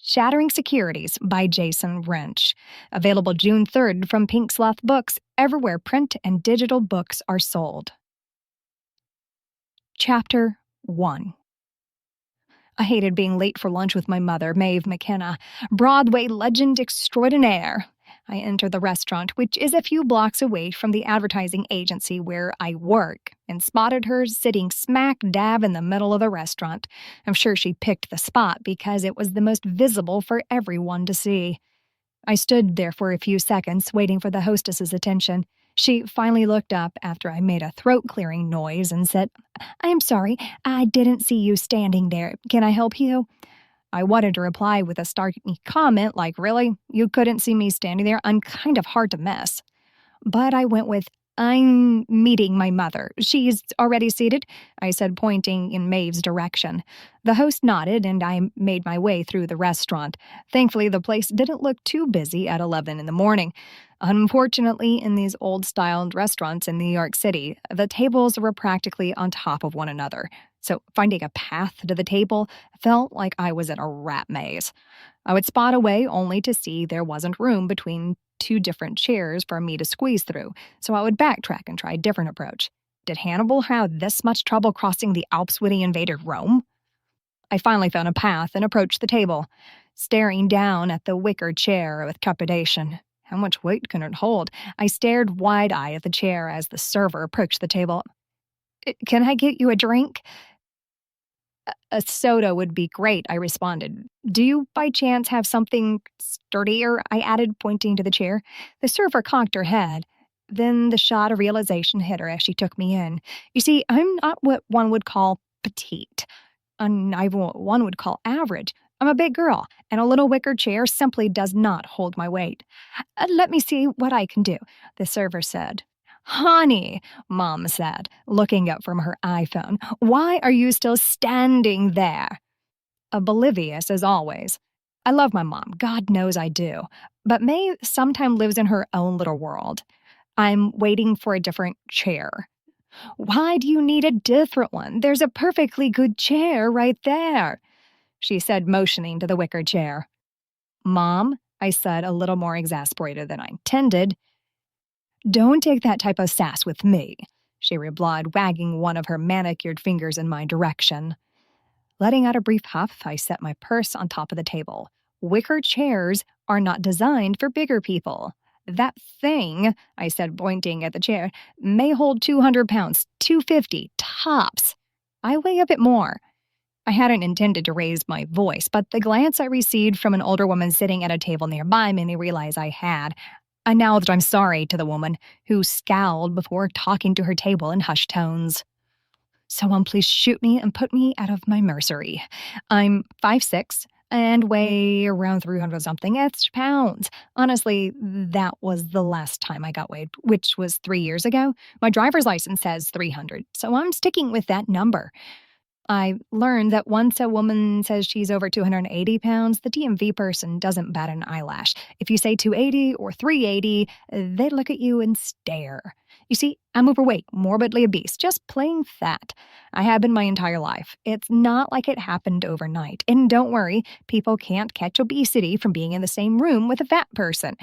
Shattering Securities by Jason Wrench. Available June 3rd from Pink Sloth Books, everywhere print and digital books are sold. Chapter 1. I hated being late for lunch with my mother, Maeve McKenna, Broadway legend extraordinaire. I entered the restaurant, which is a few blocks away from the advertising agency where I work, and spotted her sitting smack dab in the middle of the restaurant. I'm sure she picked the spot because it was the most visible for everyone to see. I stood there for a few seconds, waiting for the hostess's attention. She finally looked up after I made a throat-clearing noise and said, "I am sorry, I didn't see you standing there. Can I help you?" I wanted to reply with a snarky comment like, "Really? You couldn't see me standing there? I'm kind of hard to miss." But I went with, "I'm meeting my mother. She's already seated," I said, pointing in Maeve's direction. The host nodded, and I made my way through the restaurant. Thankfully, the place didn't look too busy at 11 in the morning. Unfortunately, in these old-styled restaurants in New York City, the tables were practically on top of one another. So finding a path to the table felt like I was in a rat maze. I would spot a way only to see there wasn't room between two different chairs for me to squeeze through, so I would backtrack and try a different approach. Did Hannibal have this much trouble crossing the Alps when he invaded Rome? I finally found a path and approached the table, staring down at the wicker chair with trepidation. How much weight could it hold? I stared wide-eyed at the chair as the server approached the table. "Can I get you a drink?" "A soda would be great," I responded. "Do you, by chance, have something sturdier?" I added, pointing to the chair. The server cocked her head. Then the shot of realization hit her as she took me in. You see, I'm not what one would call petite. I'm what one would call average. I'm a big girl, and a little wicker chair simply does not hold my weight. "Let me see what I can do," the server said. "Honey," Mom said, looking up from her iPhone, "why are you still standing there?" Oblivious as always. I love my mom, God knows I do, but May sometimes lives in her own little world. I'm waiting for a different chair. "Why do you need a different one? There's a perfectly good chair right there," she said, motioning to the wicker chair. "Mom," I said, a little more exasperated than I intended. "Don't take that type of sass with me," she replied, wagging one of her manicured fingers in my direction. Letting out a brief huff, I set my purse on top of the table. Wicker chairs are not designed for bigger people. "That thing," I said, pointing at the chair, "may hold 200 pounds, 250, tops. I weigh a bit more." I hadn't intended to raise my voice, but the glance I received from an older woman sitting at a table nearby made me realize I had. I announced I'm sorry to the woman, who scowled before talking to her table in hushed tones. "Someone please shoot me and put me out of my mercery. I'm 5'6", and weigh around 300-something extra pounds. Honestly, that was the last time I got weighed, which was 3 years ago. My driver's license says 300, so I'm sticking with that number." I learned that once a woman says she's over 280 pounds, the DMV person doesn't bat an eyelash. If you say 280 or 380, they look at you and stare. You see, I'm overweight, morbidly obese, just plain fat. I have been my entire life. It's not like it happened overnight. And don't worry, people can't catch obesity from being in the same room with a fat person.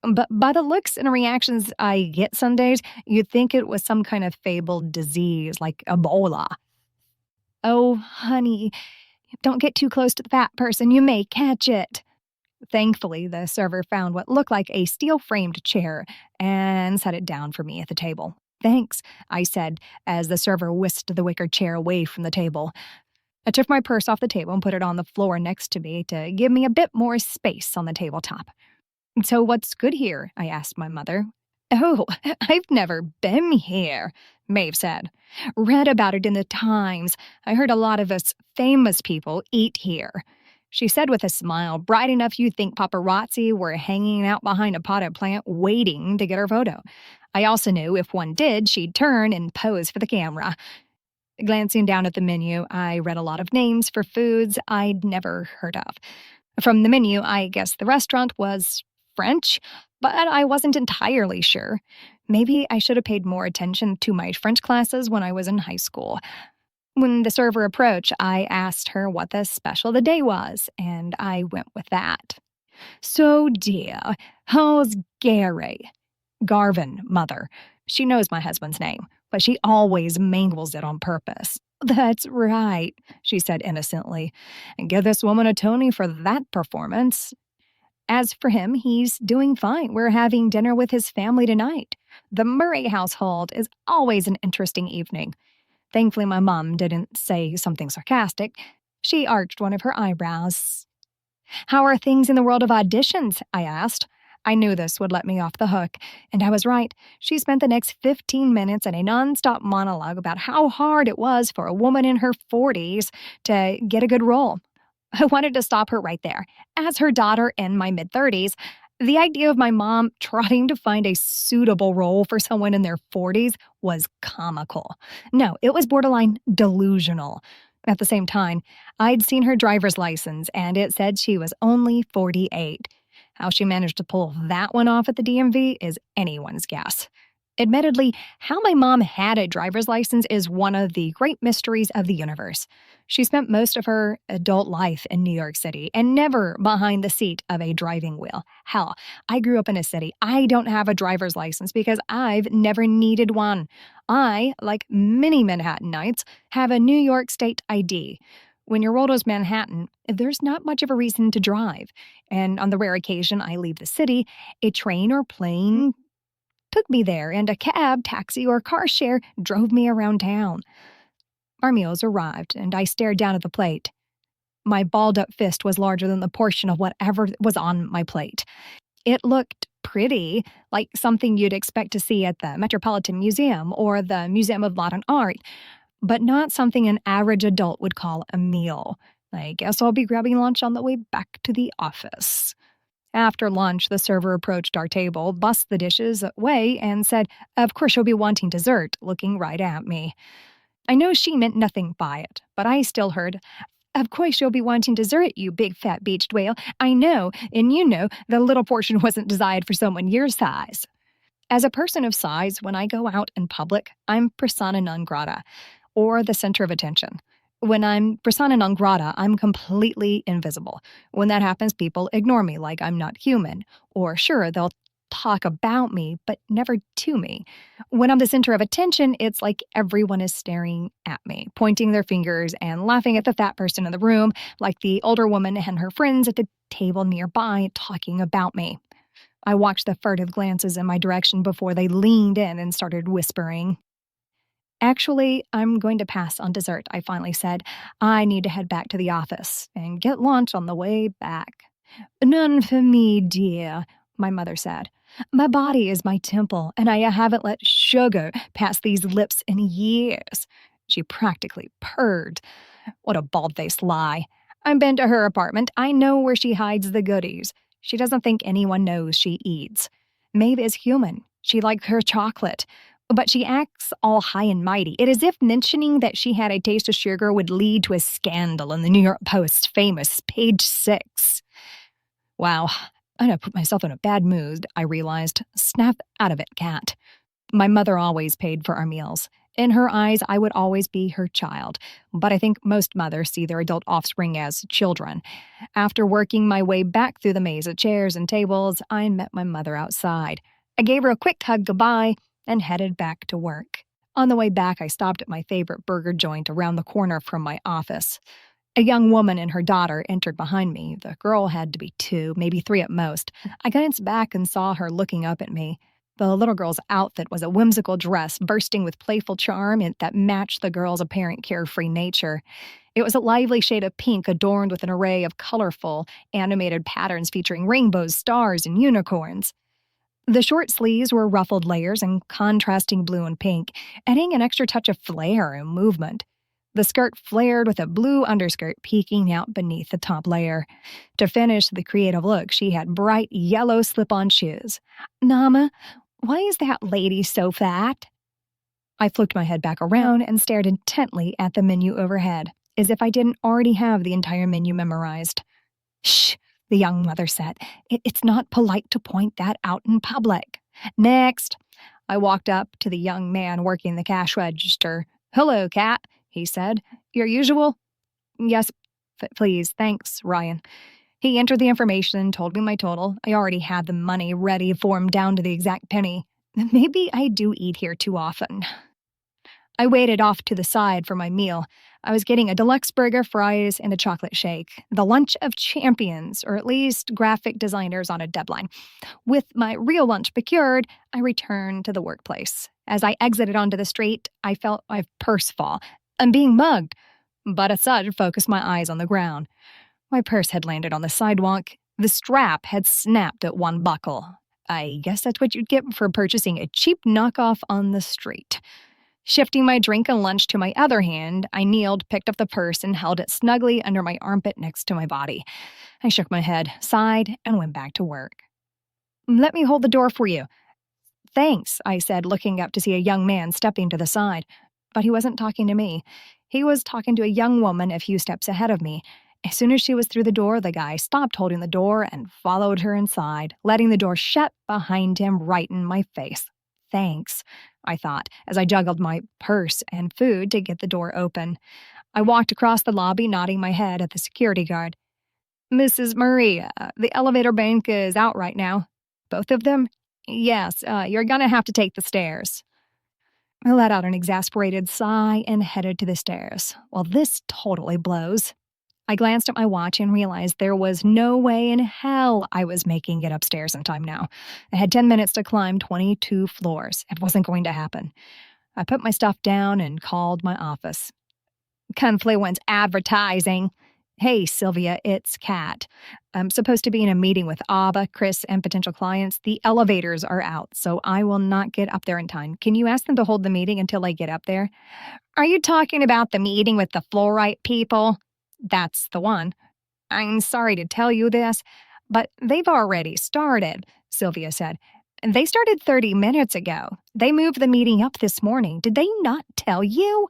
But by the looks and reactions I get some days, you'd think it was some kind of fabled disease like Ebola. "Oh, honey, don't get too close to the fat person. You may catch it." Thankfully, the server found what looked like a steel-framed chair and set it down for me at the table. "Thanks," I said, as the server whisked the wicker chair away from the table. I took my purse off the table and put it on the floor next to me to give me a bit more space on the tabletop. "So what's good here?" I asked my mother. "Oh, I've never been here," Maeve said. "Read about it in the Times. I heard a lot of us famous people eat here," she said with a smile bright enough you'd think paparazzi were hanging out behind a potted plant waiting to get her photo. I also knew if one did, she'd turn and pose for the camera. Glancing down at the menu, I read a lot of names for foods I'd never heard of. From the menu, I guessed the restaurant was French, but I wasn't entirely sure. Maybe I should have paid more attention to my French classes when I was in high school. When the server approached, I asked her what the special of the day was, and I went with that. So, dear, how's Gary? Garvin, mother. She knows my husband's name, but she always mangles it on purpose. That's right, she said innocently, and give this woman a Tony for that performance. As for him, he's doing fine. We're having dinner with his family tonight. The Murray household is always an interesting evening. Thankfully, my mom didn't say something sarcastic. She arched one of her eyebrows. How are things in the world of auditions? I asked. I knew this would let me off the hook, and I was right. She spent the next 15 minutes in a nonstop monologue about how hard it was for a woman in her 40s to get a good role. I wanted to stop her right there. As her daughter in my mid-30s, the idea of my mom trying to find a suitable role for someone in their 40s was comical. No, it was borderline delusional. At the same time, I'd seen her driver's license, and it said she was only 48. How she managed to pull that one off at the DMV is anyone's guess. Admittedly, how my mom had a driver's license is one of the great mysteries of the universe. She spent most of her adult life in New York City and never behind the seat of a driving wheel. Hell, I grew up in a city. I don't have a driver's license because I've never needed one. I, like many Manhattanites, have a New York State ID. When your world is Manhattan, there's not much of a reason to drive. And on the rare occasion I leave the city, a train or plane took me there, and a cab, taxi, or car share drove me around town. Our meals arrived, and I stared down at the plate. My balled-up fist was larger than the portion of whatever was on my plate. It looked pretty, like something you'd expect to see at the Metropolitan Museum or the Museum of Modern Art, but not something an average adult would call a meal. I guess I'll be grabbing lunch on the way back to the office. After lunch, the server approached our table, bussed the dishes away, and said, "Of course you'll be wanting dessert," looking right at me. I know she meant nothing by it, but I still heard, "Of course you'll be wanting dessert, you big fat beached whale. I know, and you know, the little portion wasn't designed for someone your size." As a person of size, when I go out in public, I'm persona non grata, or the center of attention. When I'm persona non grata, I'm completely invisible. When that happens, people ignore me like I'm not human. Or sure, they'll talk about me, but never to me. When I'm the center of attention, it's like everyone is staring at me, pointing their fingers and laughing at the fat person in the room, like the older woman and her friends at the table nearby talking about me. I watched the furtive glances in my direction before they leaned in and started whispering. "Actually, I'm going to pass on dessert," I finally said. "I need to head back to the office and get lunch on the way back." "None for me, dear," my mother said. "My body is my temple, and I haven't let sugar pass these lips in years." She practically purred. What a bald-faced lie. I've been to her apartment. I know where she hides the goodies. She doesn't think anyone knows she eats. Maeve is human. She likes her chocolate. But she acts all high and mighty. It is as if mentioning that she had a taste of sugar would lead to a scandal in the New York Post's famous page 6. Wow, I done put myself in a bad mood, I realized. Snap out of it, Cat. My mother always paid for our meals. In her eyes, I would always be her child, but I think most mothers see their adult offspring as children. After working my way back through the maze of chairs and tables, I met my mother outside. I gave her a quick hug goodbye and headed back to work. On the way back, I stopped at my favorite burger joint around the corner from my office. A young woman and her daughter entered behind me. The girl had to be 2, maybe 3 at most. I glanced back and saw her looking up at me. The little girl's outfit was a whimsical dress bursting with playful charm that matched the girl's apparent carefree nature. It was a lively shade of pink adorned with an array of colorful, animated patterns featuring rainbows, stars, and unicorns. The short sleeves were ruffled layers in contrasting blue and pink, adding an extra touch of flair and movement. The skirt flared with a blue underskirt peeking out beneath the top layer. To finish the creative look, she had bright yellow slip-on shoes. "Mama, why is that lady so fat?" I flipped my head back around and stared intently at the menu overhead, as if I didn't already have the entire menu memorized. "Shh," the young mother said. It's not polite to point that out in public." "Next." I walked up to the young man working the cash register. "Hello, Cat." he said. Your usual? Yes, please. Thanks, Ryan. He entered the information, told me my total. I already had the money ready for him down to the exact penny. Maybe I do eat here too often. I waited off to the side for my meal. I was getting a deluxe burger, fries, and a chocolate shake. The lunch of champions, or at least graphic designers on a deadline. With my real lunch procured, I returned to the workplace. As I exited onto the street, I felt my purse fall. I'm being mugged. But a sudden focused my eyes on the ground. My purse had landed on the sidewalk. The strap had snapped at one buckle. I guess that's what you'd get for purchasing a cheap knockoff on the street. Shifting my drink and lunch to my other hand, I kneeled, picked up the purse, and held it snugly under my armpit next to my body. I shook my head, sighed, and went back to work. Let me hold the door for you. Thanks, I said, looking up to see a young man stepping to the side. But he wasn't talking to me. He was talking to a young woman a few steps ahead of me. As soon as she was through the door, the guy stopped holding the door and followed her inside, letting the door shut behind him right in my face. Thanks, I thought, as I juggled my purse and food to get the door open. I walked across the lobby, nodding my head at the security guard. Mrs. Murray, the elevator bank is out right now. Both of them? Yes, you're gonna have to take the stairs. I let out an exasperated sigh and headed to the stairs. Well, this totally blows. I glanced at my watch and realized there was no way in hell I was making it upstairs in time now. I had 10 minutes to climb 22 floors. It wasn't going to happen. I put my stuff down and called my office. Confluence Advertising. Hey, Sylvia, it's Kat. I'm supposed to be in a meeting with Abba, Chris, and potential clients. The elevators are out, so I will not get up there in time. Can you ask them to hold the meeting until I get up there? Are you talking about the meeting with the fluorite people? That's the one. I'm sorry to tell you this, but they've already started, Sylvia said. And they started 30 minutes ago. They moved the meeting up this morning. Did they not tell you?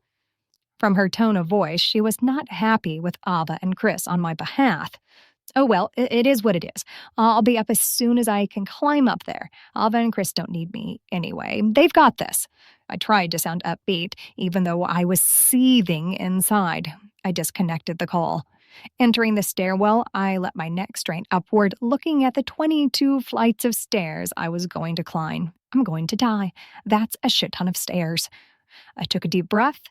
From her tone of voice, she was not happy with Ava and Chris on my behalf. Oh, well, it is what it is. I'll be up as soon as I can climb up there. Ava and Chris don't need me anyway. They've got this. I tried to sound upbeat, even though I was seething inside. I disconnected the call. Entering the stairwell, I let my neck strain upward, looking at the 22 flights of stairs I was going to climb. I'm going to die. That's a shit ton of stairs. I took a deep breath,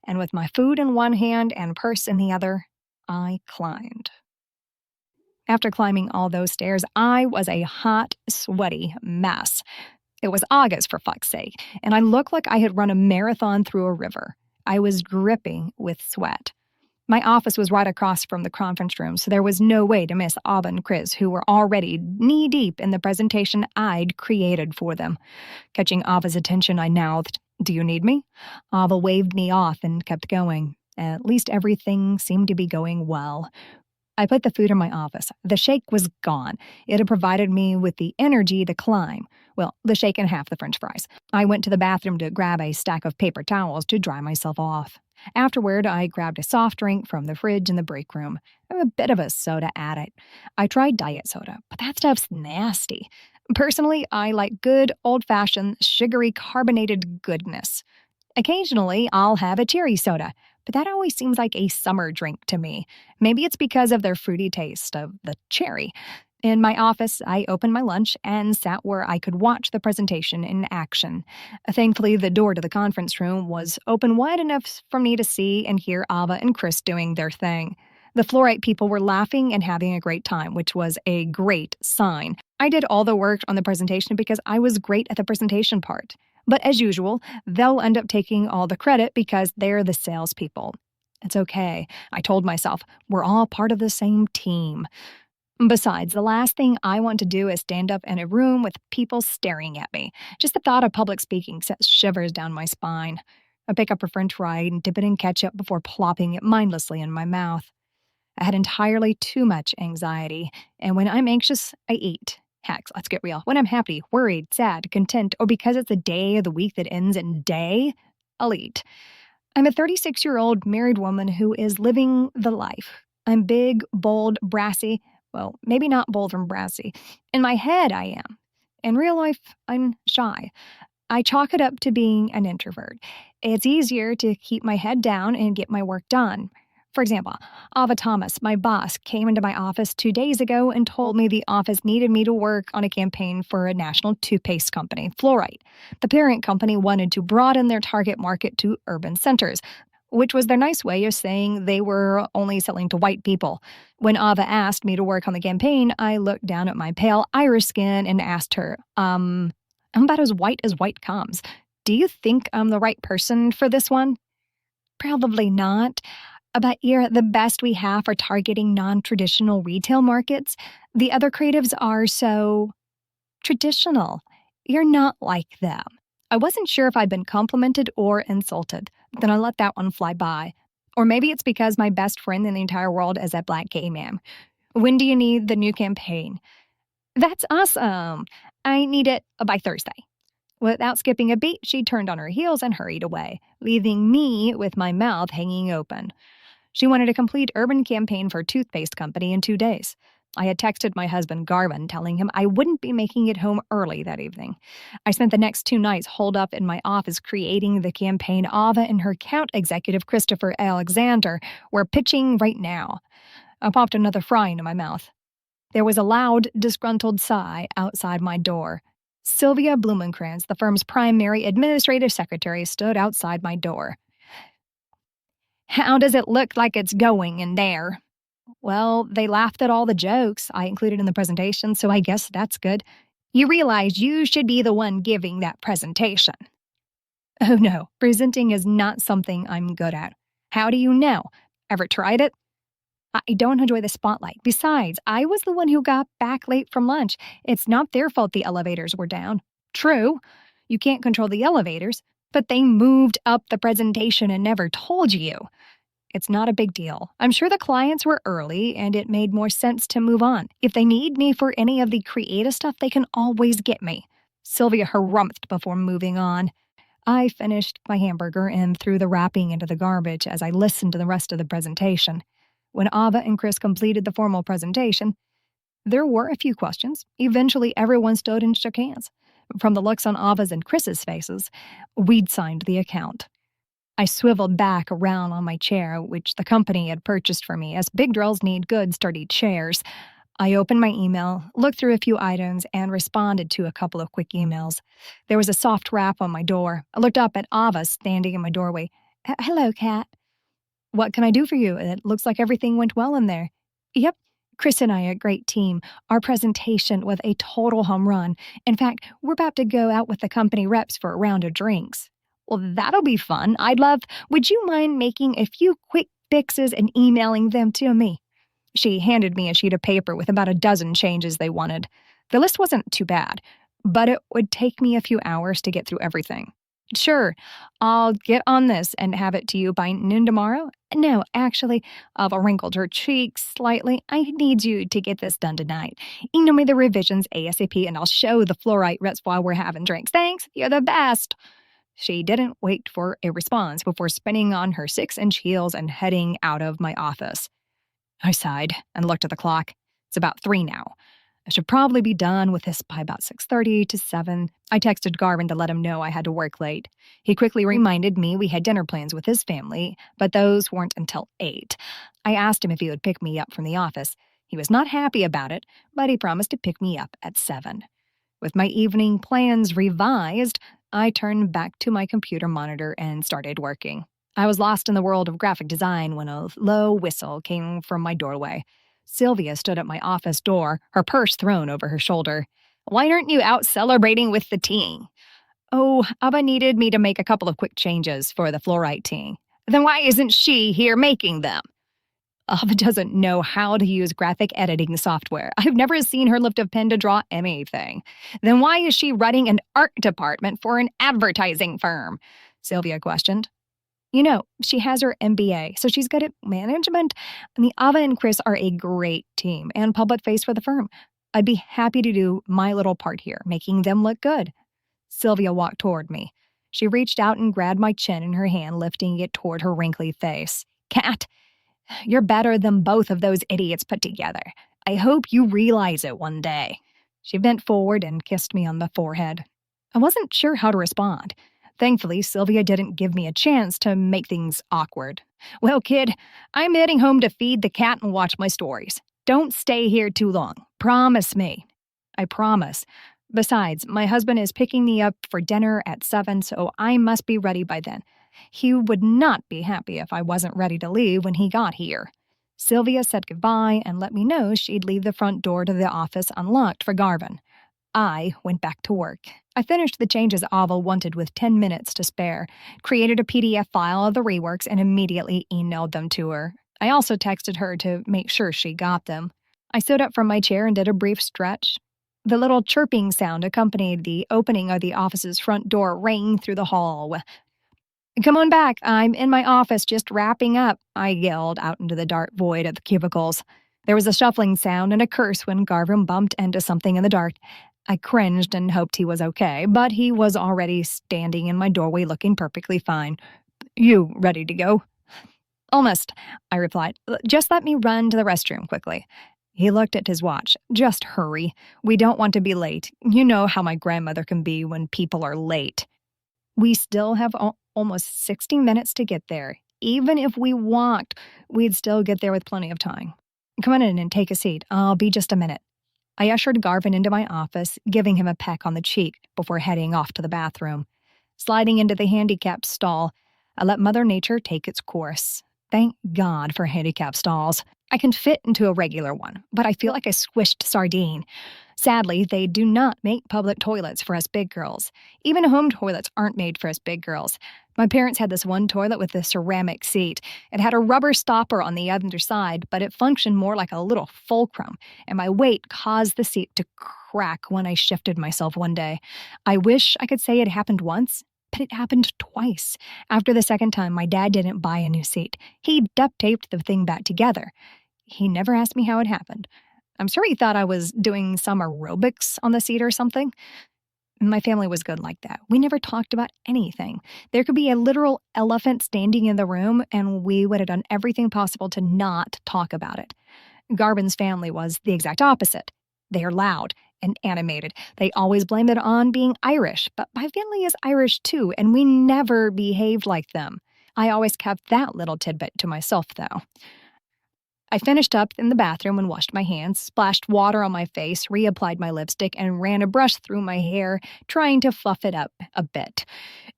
and with my food in one hand and purse in the other, I climbed. After climbing all those stairs, I was a hot, sweaty mess. It was August, for fuck's sake, and I looked like I had run a marathon through a river. I was dripping with sweat. My office was right across from the conference room, so there was no way to miss Abba and Chris, who were already knee-deep in the presentation I'd created for them. Catching Abba's attention, I mouthed, "Do you need me?" Abba waved me off and kept going. At least everything seemed to be going well. I put the food in my office. The shake was gone. It had provided me with the energy to climb. Well, the shake and half the french fries. I went to the bathroom to grab a stack of paper towels to dry myself off. Afterward, I grabbed a soft drink from the fridge in the break room. I'm a bit of a soda addict. I tried diet soda, but that stuff's nasty. Personally, I like good, old-fashioned, sugary, carbonated goodness. Occasionally, I'll have a cherry soda, but that always seems like a summer drink to me. Maybe it's because of their fruity taste of the cherry. In my office, I opened my lunch and sat where I could watch the presentation in action. Thankfully, the door to the conference room was open wide enough for me to see and hear Ava and Chris doing their thing. The fluorite people were laughing and having a great time, which was a great sign. I did all the work on the presentation because I was great at the presentation part. But as usual, they'll end up taking all the credit because they're the salespeople. It's okay, I told myself. We're all part of the same team. Besides, the last thing I want to do is stand up in a room with people staring at me. Just the thought of public speaking sets shivers down my spine. I pick up a french fry and dip it in ketchup before plopping it mindlessly in my mouth. I had entirely too much anxiety, and when I'm anxious, I eat. Heck, let's get real. When I'm happy, worried, sad, content, or because it's a day of the week that ends in day, I'll eat. I'm a 36-year-old married woman who is living the life. I'm big, bold, brassy. Well, maybe not bold and brassy. In my head, I am. In real life, I'm shy. I chalk it up to being an introvert. It's easier to keep my head down and get my work done. For example, Ava Thomas, my boss, came into my office 2 days ago and told me the office needed me to work on a campaign for a national toothpaste company, Fluorite. The parent company wanted to broaden their target market to urban centers, which was their nice way of saying they were only selling to white people. When Ava asked me to work on the campaign, I looked down at my pale Irish skin and asked her, I'm about as white comes. Do you think I'm the right person for this one? Probably not. But you're the best we have for targeting non-traditional retail markets. The other creatives are so traditional. You're not like them. I wasn't sure if I'd been complimented or insulted. Then I let that one fly by. Or maybe it's because my best friend in the entire world is a black gay man. When do you need the new campaign? That's awesome. I need it by Thursday. Without skipping a beat, she turned on her heels and hurried away, leaving me with my mouth hanging open. She wanted a complete urban campaign for a toothpaste company in 2 days. I had texted my husband Garvin, telling him I wouldn't be making it home early that evening. I spent the next 2 nights holed up in my office creating the campaign Ava and her account executive Christopher Alexander were pitching right now. I popped another fry into my mouth. There was a loud, disgruntled sigh outside my door. Sylvia Blumenkrantz, the firm's primary administrative secretary, stood outside my door. How does it look like it's going in there? Well, they laughed at all the jokes I included in the presentation, so I guess that's good. You realize you should be the one giving that presentation. Oh no, presenting is not something I'm good at. How do you know? Ever tried it? I don't enjoy the spotlight. Besides, I was the one who got back late from lunch. It's not their fault the elevators were down. True, you can't control the elevators, but they moved up the presentation and never told you. It's not a big deal. I'm sure the clients were early, and it made more sense to move on. If they need me for any of the creative stuff, they can always get me. Sylvia harumphed before moving on. I finished my hamburger and threw the wrapping into the garbage as I listened to the rest of the presentation. When Ava and Chris completed the formal presentation, there were a few questions. Eventually, everyone stood and shook hands. From the looks on Ava's and Chris's faces, we'd signed the account. I swiveled back around on my chair, which the company had purchased for me, as big drills need good, sturdy chairs. I opened my email, looked through a few items, and responded to a couple of quick emails. There was a soft rap on my door. I looked up at Ava standing in my doorway. Hello, Kat. What can I do for you? It looks like everything went well in there. Yep. Chris and I are a great team. Our presentation was a total home run. In fact, we're about to go out with the company reps for a round of drinks. Well, that'll be fun. Would you mind making a few quick fixes and emailing them to me? She handed me a sheet of paper with about a dozen changes they wanted. The list wasn't too bad, but it would take me a few hours to get through everything. Sure, I'll get on this and have it to you by noon tomorrow. No, actually, Ava wrinkled her cheeks slightly. I need you to get this done tonight. Email me the revisions ASAP and I'll show the fluorite reps while we're having drinks. Thanks, you're the best. She didn't wait for a response before spinning on her 6-inch heels and heading out of my office. I sighed and looked at the clock. It's about 3 now. I should probably be done with this by about 6:30 to 7. I texted Garvin to let him know I had to work late. He quickly reminded me we had dinner plans with his family, but those weren't until 8. I asked him if he would pick me up from the office. He was not happy about it, but he promised to pick me up at 7. With my evening plans revised, I turned back to my computer monitor and started working. I was lost in the world of graphic design when a low whistle came from my doorway. Sylvia stood at my office door, her purse thrown over her shoulder. Why aren't you out celebrating with the team? Oh, Abba needed me to make a couple of quick changes for the fluorite team. Then why isn't she here making them? Abba doesn't know how to use graphic editing software. I've never seen her lift a pen to draw anything. Then why is she running an art department for an advertising firm? Sylvia questioned. You know, she has her MBA, so she's good at management. And the Ava and Chris are a great team and public face for the firm. I'd be happy to do my little part here, making them look good. Sylvia walked toward me. She reached out and grabbed my chin in her hand, lifting it toward her wrinkly face. Kat, you're better than both of those idiots put together. I hope you realize it one day. She bent forward and kissed me on the forehead. I wasn't sure how to respond. Thankfully, Sylvia didn't give me a chance to make things awkward. Well, kid, I'm heading home to feed the cat and watch my stories. Don't stay here too long. Promise me. I promise. Besides, my husband is picking me up for dinner at 7, so I must be ready by then. He would not be happy if I wasn't ready to leave when he got here. Sylvia said goodbye and let me know she'd leave the front door to the office unlocked for Garvin. I went back to work. I finished the changes Aval wanted with 10 minutes to spare, created a PDF file of the reworks, and immediately emailed them to her. I also texted her to make sure she got them. I stood up from my chair and did a brief stretch. The little chirping sound accompanied the opening of the office's front door rang through the hall. Come on back, I'm in my office just wrapping up, I yelled out into the dark void of the cubicles. There was a shuffling sound and a curse when Garvin bumped into something in the dark. I cringed and hoped he was okay, but he was already standing in my doorway looking perfectly fine. You ready to go? Almost, I replied. Just let me run to the restroom quickly. He looked at his watch. Just hurry. We don't want to be late. You know how my grandmother can be when people are late. We still have almost 60 minutes to get there. Even if we walked, we'd still get there with plenty of time. Come on in and take a seat. I'll be just a minute. I ushered Garvin into my office, giving him a peck on the cheek before heading off to the bathroom. Sliding into the handicapped stall, I let Mother Nature take its course. Thank God for handicapped stalls. I can fit into a regular one, but I feel like a squished sardine. Sadly, they do not make public toilets for us big girls. Even home toilets aren't made for us big girls. My parents had this one toilet with a ceramic seat. It had a rubber stopper on the other side, but it functioned more like a little fulcrum, and my weight caused the seat to crack when I shifted myself one day. I wish I could say it happened once, but it happened twice. After the second time, my dad didn't buy a new seat. He duct taped the thing back together. He never asked me how it happened. I'm sure he thought I was doing some aerobics on the seat or something. My family was good like that. We never talked about anything. There could be a literal elephant standing in the room, and we would have done everything possible to not talk about it. Garvin's family was the exact opposite. They are loud and animated. They always blame it on being Irish, but my family is Irish too, and we never behaved like them. I always kept that little tidbit to myself, though. I finished up in the bathroom and washed my hands, splashed water on my face, reapplied my lipstick, and ran a brush through my hair, trying to fluff it up a bit.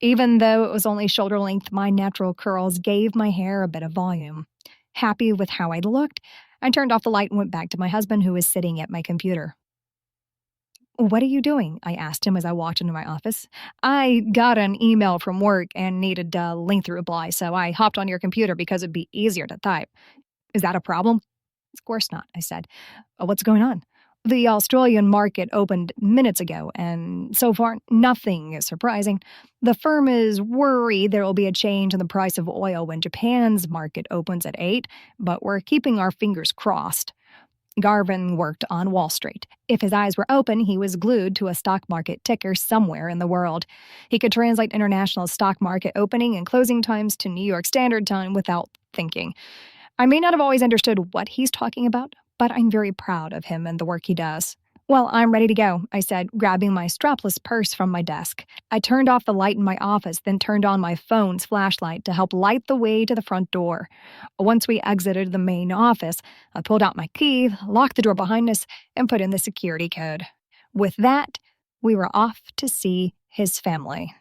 Even though it was only shoulder length, my natural curls gave my hair a bit of volume. Happy with how I looked, I turned off the light and went back to my husband, who was sitting at my computer. What are you doing? I asked him as I walked into my office. I got an email from work and needed a lengthy reply, so I hopped on your computer because it'd be easier to type. Is that a problem? Of course not, I said. What's going on? The Australian market opened minutes ago, and so far, nothing is surprising. The firm is worried there will be a change in the price of oil when Japan's market opens at 8, but we're keeping our fingers crossed. Garvin worked on Wall Street. If his eyes were open, he was glued to a stock market ticker somewhere in the world. He could translate international stock market opening and closing times to New York Standard Time without thinking. I may not have always understood what he's talking about, but I'm very proud of him and the work he does. Well, I'm ready to go, I said, grabbing my strapless purse from my desk. I turned off the light in my office, then turned on my phone's flashlight to help light the way to the front door. Once we exited the main office, I pulled out my key, locked the door behind us, and put in the security code. With that, we were off to see his family.